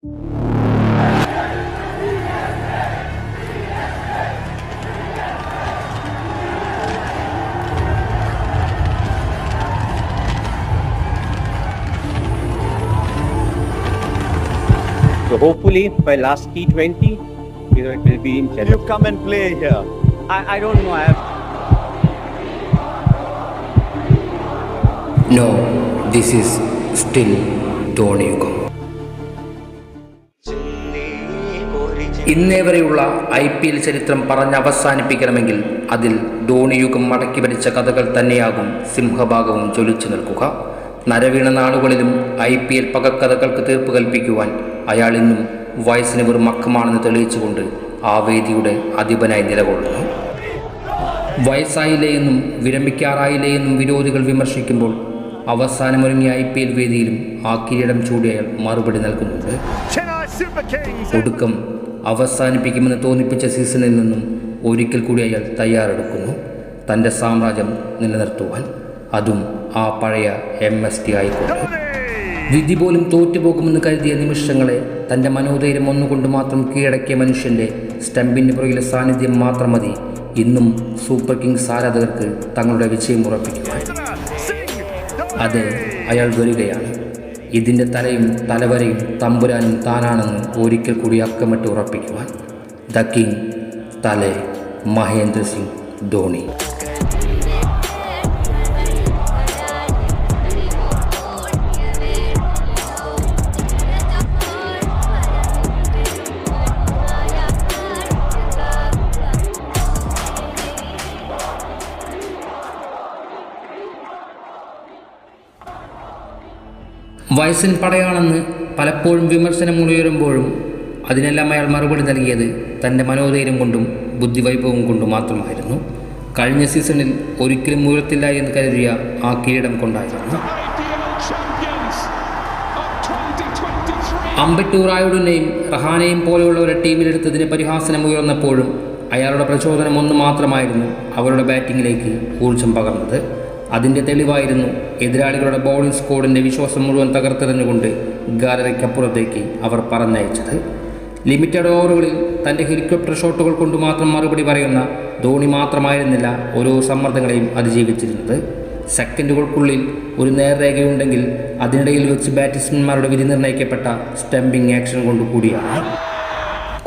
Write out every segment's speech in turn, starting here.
So hopefully by last T20, it will be in Chennai. You come and play here. I don't know. No, this is still Dhoni യുഗം. ഇന്നേ വരെയുള്ള IPL ചരിത്രം അവസാനിപ്പിക്കണമെങ്കിൽ അതിൽ ധോണി യുഗം മടക്കി ഭരിച്ച കഥകൾ തന്നെയാകും സിംഹഭാഗവും ജ്വലിച്ചു നിൽക്കുക. നരവീണ നാളുകളിലും IPL പകക്കഥകൾക്ക് തീർപ്പ് കൽപ്പിക്കുവാൻ അയാൾ ഇന്നും വയസ്സിന് വെറും മക്കമാണെന്ന് തെളിയിച്ചുകൊണ്ട് ആ വേദിയുടെ അധിപനായി നിലകൊള്ളുന്നു. വയസ്സായില്ലേ എന്നും വിരമിക്കാറായില്ലേ എന്നും വിരോധികൾ വിമർശിക്കുമ്പോൾ അവസാനമൊരുങ്ങിയ IPL വേദിയിലും ആ കിരീടം ചൂടി അയാൾ മറുപടി നൽകുന്നുണ്ട്. ഒടുക്കം അവസാനിപ്പിക്കുമെന്ന് തോന്നിപ്പിച്ച സീസണിൽ നിന്നും ഒരിക്കൽ കൂടി അയാൾ തയ്യാറെടുക്കുന്നു തൻ്റെ സാമ്രാജ്യം നിലനിർത്തുവാൻ, അതും ആ പഴയ MST ആയിക്കൊണ്ട്. വിധി പോലും തോറ്റുപോകുമെന്ന് കരുതിയ നിമിഷങ്ങളെ തൻ്റെ മനോധൈര്യം ഒന്നുകൊണ്ട് മാത്രം കീഴടക്കിയ മനുഷ്യൻ്റെ സ്റ്റമ്പിൻ്റെ പുറകിലെ സാന്നിധ്യം മാത്രം മതി ഇന്നും സൂപ്പർ കിങ്സ് ആരാധകർക്ക് തങ്ങളുടെ വിജയം ഉറപ്പിക്കുവാൻ. അതെ, അയാൾ വരികയാണ്. ഇതിൻ്റെ തലയും തലവരയും തമ്പുരാനും താനാണെന്ന് ഒരിക്കൽ കൂടി അക്കമിട്ട് ഉറപ്പിക്കുവാൻ. ദ കിങ് തലെ മഹേന്ദ്ര സിംഗ് ധോണി. വയസ്സിൻ പടയാണെന്ന് പലപ്പോഴും വിമർശനങ്ങൾ ഉയരുമ്പോഴും അതിനെല്ലാം അയാൾ മറുപടി നൽകിയത് തൻ്റെ മനോധൈര്യം കൊണ്ടും ബുദ്ധിവൈഭവം കൊണ്ടും മാത്രമായിരുന്നു. കഴിഞ്ഞ സീസണിൽ ഒരിക്കലും ഉയർത്തില്ല എന്ന് കരുതിയ ആ കിരീടം കൊണ്ടായിരുന്നു. അമ്പറ്റൂർ റായുഡിനെയും റഹാനെയും പോലെയുള്ളവരെ ടീമിലെടുത്തതിന് പരിഹാസനം ഉയർന്നപ്പോഴും അയാളുടെ പ്രചോദനം ഒന്ന് മാത്രമായിരുന്നു അവരുടെ ബാറ്റിങ്ങിലേക്ക് ഊർജം പകർന്നത്. അതിൻ്റെ തെളിവായിരുന്നു എതിരാളികളുടെ ബൗളിംഗ് സ്ക്വാഡിൻ്റെ വിശ്വാസം മുഴുവൻ തകർത്തെറിഞ്ഞുകൊണ്ട് ഗാലറിക്കപ്പുറത്തേക്ക് അവർ പറഞ്ഞയച്ചത്. ലിമിറ്റഡ് ഓവറുകളിൽ തൻ്റെ ഹെലികോപ്റ്റർ ഷോട്ടുകൾ കൊണ്ട് മാത്രം മറുപടി പറയുന്ന ധോണി മാത്രമായിരുന്നില്ല ഓരോ സമ്മർദ്ദങ്ങളെയും അതിജീവിച്ചിരുന്നത്. സെക്കൻഡുകൾക്കുള്ളിൽ ഒരു നേർരേഖയുണ്ടെങ്കിൽ അതിനിടയിൽ വെച്ച് ബാറ്റ്സ്മാൻമാരുടെ വിധി നിർണ്ണയിക്കപ്പെട്ട സ്റ്റംപിംഗ് ആക്ഷൻ കൊണ്ട് കൂടിയാണ്.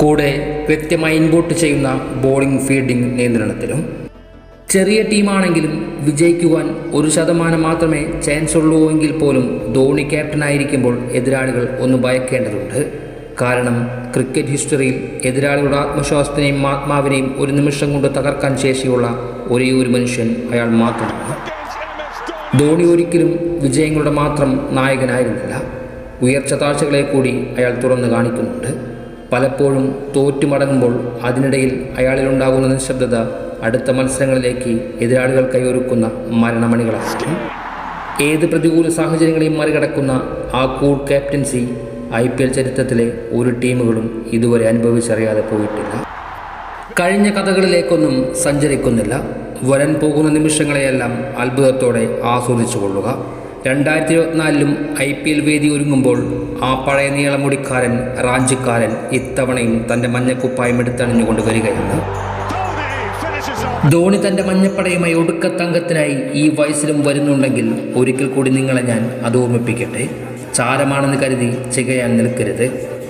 കൂടെ കൃത്യമായി ഇൻപുട്ട് ചെയ്യുന്ന ബോളിംഗ് ഫീൽഡിംഗ് നിയന്ത്രണത്തിലും. ചെറിയ ടീമാണെങ്കിലും വിജയിക്കുവാൻ 1% മാത്രമേ ചാൻസ് ഉള്ളൂ എങ്കിൽ പോലും ധോണി ക്യാപ്റ്റനായിരിക്കുമ്പോൾ എതിരാളികൾ ഒന്ന് ഭയക്കേണ്ടതുണ്ട്. കാരണം ക്രിക്കറ്റ് ഹിസ്റ്ററിയിൽ എതിരാളികളുടെ ആത്മവിശ്വാസത്തിനെയും ആത്മാവിനെയും ഒരു നിമിഷം കൊണ്ട് തകർക്കാൻ ശേഷിയുള്ള ഒരേ ഒരു മനുഷ്യൻ അയാൾ മാത്രമാണ്. ധോണി ഒരിക്കലും വിജയങ്ങളുടെ മാത്രം നായകനായിരുന്നില്ല. ഉയർച്ച താഴ്ചകളെ കൂടി അയാൾ തുറന്നു കാണിക്കുന്നുണ്ട്. പലപ്പോഴും തോറ്റുമടങ്ങുമ്പോൾ അതിനിടയിൽ അയാളിലുണ്ടാകുന്ന നിശബ്ദത അടുത്ത മത്സരങ്ങളിലേക്ക് എതിരാളികൾ കൈയൊരുക്കുന്ന മരണമണികളായിരിക്കും. ഏത് പ്രതികൂല സാഹചര്യങ്ങളെയും മറികടക്കുന്ന ആ കൂൾ ക്യാപ്റ്റൻസി IPL ചരിത്രത്തിലെ ഒരു ടീമുകളും ഇതുവരെ അനുഭവിച്ചറിയാതെ പോയിട്ടില്ല. കഴിഞ്ഞ കഥകളിലേക്കൊന്നും സഞ്ചരിക്കുന്നില്ല. വരാൻ പോകുന്ന നിമിഷങ്ങളെയെല്ലാം അത്ഭുതത്തോടെ ആസ്വദിച്ചു കൊള്ളുക. 2024 IPL വേദി ഒരുങ്ങുമ്പോൾ ആ പഴയ നീളമുടിക്കാരൻ റാഞ്ചിക്കാരൻ ഇത്തവണയും തൻ്റെ മഞ്ഞക്കുപ്പായം എടുത്തണിഞ്ഞുകൊണ്ട് വരികയാണ്. ധോണി തൻ്റെ മഞ്ഞപ്പടയുമായി ഒടുക്കത്തങ്കത്തിനായി ഈ വയസ്സിലും വരുന്നുണ്ടെങ്കിൽ ഒരിക്കൽ കൂടി നിങ്ങളെ ഞാൻ അത് ഓർമ്മിപ്പിക്കട്ടെ. ചാരമാണെന്ന് കരുതി ചികയാൻ നിൽക്കരുത്.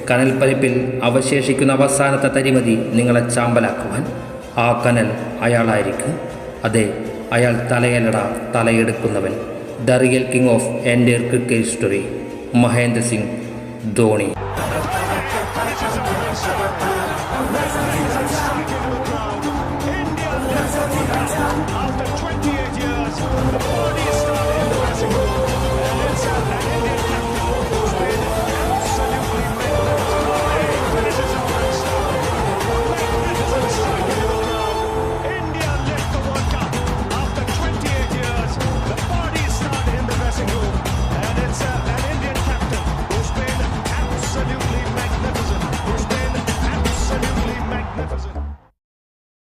കനൽപ്പരിപ്പിൽ അവശേഷിക്കുന്ന അവസാനത്തെ തരിമതി നിങ്ങളെ ചാമ്പലാക്കുവാൻ. ആ കനൽ അയാളായിരിക്കും. അതെ, അയാൾ തലയലട തലയെടുക്കുന്നവൻ. The real king of entire cricket history, Mahendra Singh Dhoni.